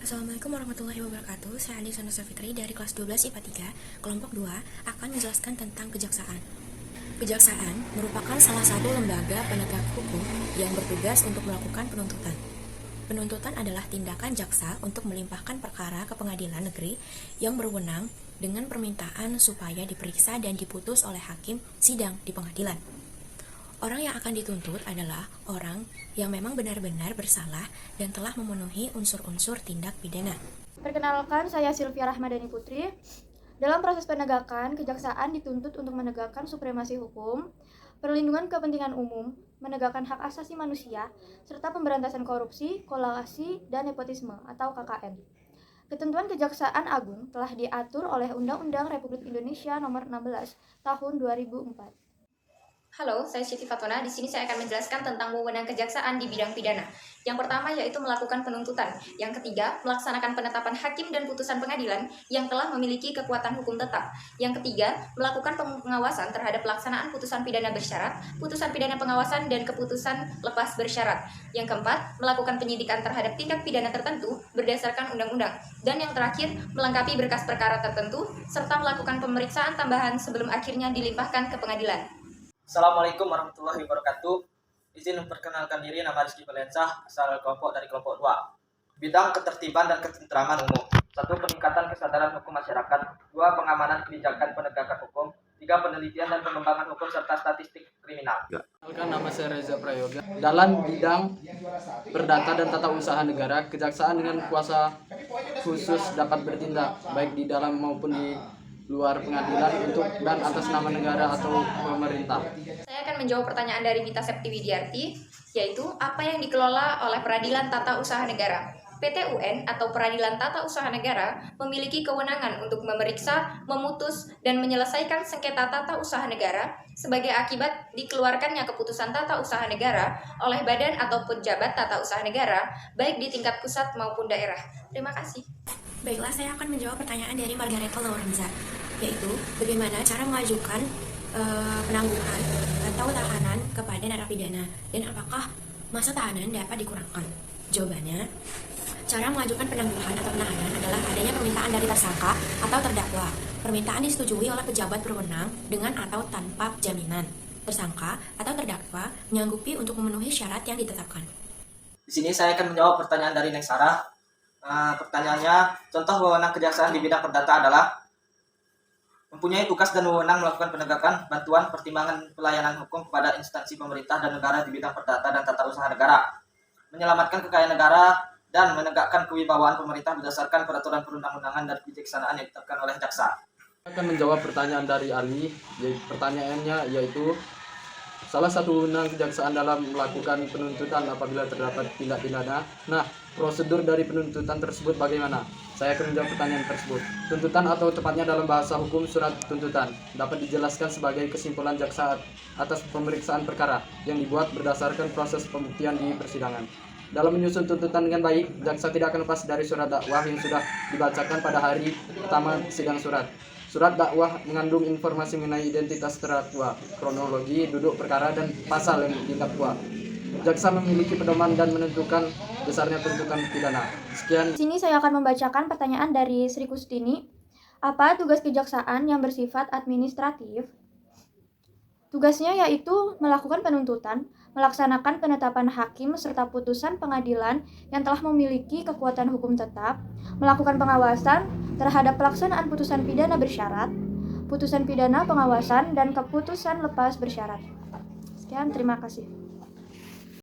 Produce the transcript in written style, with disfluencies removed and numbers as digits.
Assalamualaikum warahmatullahi wabarakatuh. Saya Andi Sanusi Fitri dari kelas 12 IPA 3, kelompok 2, akan menjelaskan tentang kejaksaan. Kejaksaan merupakan salah satu lembaga penegak hukum yang bertugas untuk melakukan penuntutan. Penuntutan adalah tindakan jaksa untuk melimpahkan perkara ke pengadilan negeri yang berwenang dengan permintaan supaya diperiksa dan diputus oleh hakim sidang di pengadilan. Orang yang akan dituntut adalah orang yang memang benar-benar bersalah dan telah memenuhi unsur-unsur tindak pidana. Perkenalkan, saya Sylvia Rahmadani Putri. Dalam proses penegakan, kejaksaan dituntut untuk menegakkan supremasi hukum, perlindungan kepentingan umum, menegakkan hak asasi manusia, serta pemberantasan korupsi, kolaborasi, dan nepotisme atau KKN. Ketentuan Kejaksaan Agung telah diatur oleh Undang-Undang Republik Indonesia Nomor 16 Tahun 2004. Halo, saya Siti Fatona. Di sini saya akan menjelaskan tentang wewenang kejaksaan di bidang pidana. Yang pertama yaitu melakukan penuntutan. Yang ketiga, melaksanakan penetapan hakim dan putusan pengadilan yang telah memiliki kekuatan hukum tetap. Yang ketiga, melakukan pengawasan terhadap pelaksanaan putusan pidana bersyarat, putusan pidana pengawasan, dan keputusan lepas bersyarat. Yang keempat, melakukan penyidikan terhadap tindak pidana tertentu berdasarkan undang-undang. Dan yang terakhir, melengkapi berkas perkara tertentu, serta melakukan pemeriksaan tambahan sebelum akhirnya dilimpahkan ke pengadilan. Assalamualaikum warahmatullahi wabarakatuh. Izin memperkenalkan diri, nama Rizky Valensah, asal dari kelompok 2. Bidang ketertiban dan ketentraman umum. 1. Peningkatan kesadaran hukum masyarakat. 2. Pengamanan kebijakan penegakan hukum. 3. Penelitian dan pengembangan hukum serta statistik kriminal. Perkenalkan, nama saya Reza Prayoga. Dalam bidang perdata dan tata usaha negara, kejaksaan dengan kuasa khusus dapat bertindak baik di dalam maupun di luar pengadilan untuk dan atas nama negara atau pemerintah. Saya akan menjawab pertanyaan dari Mita Septi Widiarti, yaitu apa yang dikelola oleh Peradilan Tata Usaha Negara. PT UN atau Peradilan Tata Usaha Negara memiliki kewenangan untuk memeriksa, memutus, dan menyelesaikan sengketa tata usaha negara sebagai akibat dikeluarkannya keputusan tata usaha negara oleh badan atau pejabat tata usaha negara, baik di tingkat pusat maupun daerah. Terima kasih. Baiklah, saya akan menjawab pertanyaan dari Margareta Laurenza, yaitu bagaimana cara mengajukan penangguhan atau tahanan kepada narapidana dan apakah masa tahanan dapat dikurangkan. Jawabannya, cara mengajukan penangguhan atau penahanan adalah adanya permintaan dari tersangka atau terdakwa. Permintaan disetujui oleh pejabat berwenang dengan atau tanpa jaminan. Tersangka atau terdakwa menyanggupi untuk memenuhi syarat yang ditetapkan. Di sini saya akan menjawab pertanyaan dari Neng Sarah. Pertanyaannya, contoh wewenang kejaksaan di bidang perdata adalah mempunyai tugas dan wewenang melakukan penegakan, bantuan, pertimbangan pelayanan hukum kepada instansi pemerintah dan negara di bidang perdata dan tata usaha negara, menyelamatkan kekayaan negara, dan menegakkan kewibawaan pemerintah berdasarkan peraturan perundang-undangan dan kebijaksanaan yang ditetapkan oleh jaksa. Saya akan menjawab pertanyaan dari Ali. Pertanyaannya yaitu, salah satu wewenang kejaksaan dalam melakukan penuntutan apabila terdapat tindak pidana. Nah, prosedur dari penuntutan tersebut bagaimana? Saya akan menjawab pertanyaan tersebut. Tuntutan atau tepatnya dalam bahasa hukum surat tuntutan dapat dijelaskan sebagai kesimpulan jaksa atas pemeriksaan perkara yang dibuat berdasarkan proses pembuktian di persidangan. Dalam menyusun tuntutan dengan baik, jaksa tidak akan lepas dari surat dakwah yang sudah dibacakan pada hari pertama sidang surat. Surat dakwah mengandung informasi mengenai identitas terdakwa, kronologi, duduk perkara, dan pasal yang didakwa. Jaksa memiliki pedoman dan menentukan besarnya tuntutan pidana. Sekian. Di sini saya akan membacakan pertanyaan dari Sri Kustini. Apa tugas kejaksaan yang bersifat administratif? Tugasnya yaitu melakukan penuntutan, melaksanakan penetapan hakim serta putusan pengadilan yang telah memiliki kekuatan hukum tetap, melakukan pengawasan terhadap pelaksanaan putusan pidana bersyarat, putusan pidana pengawasan, dan keputusan lepas bersyarat. Sekian, terima kasih.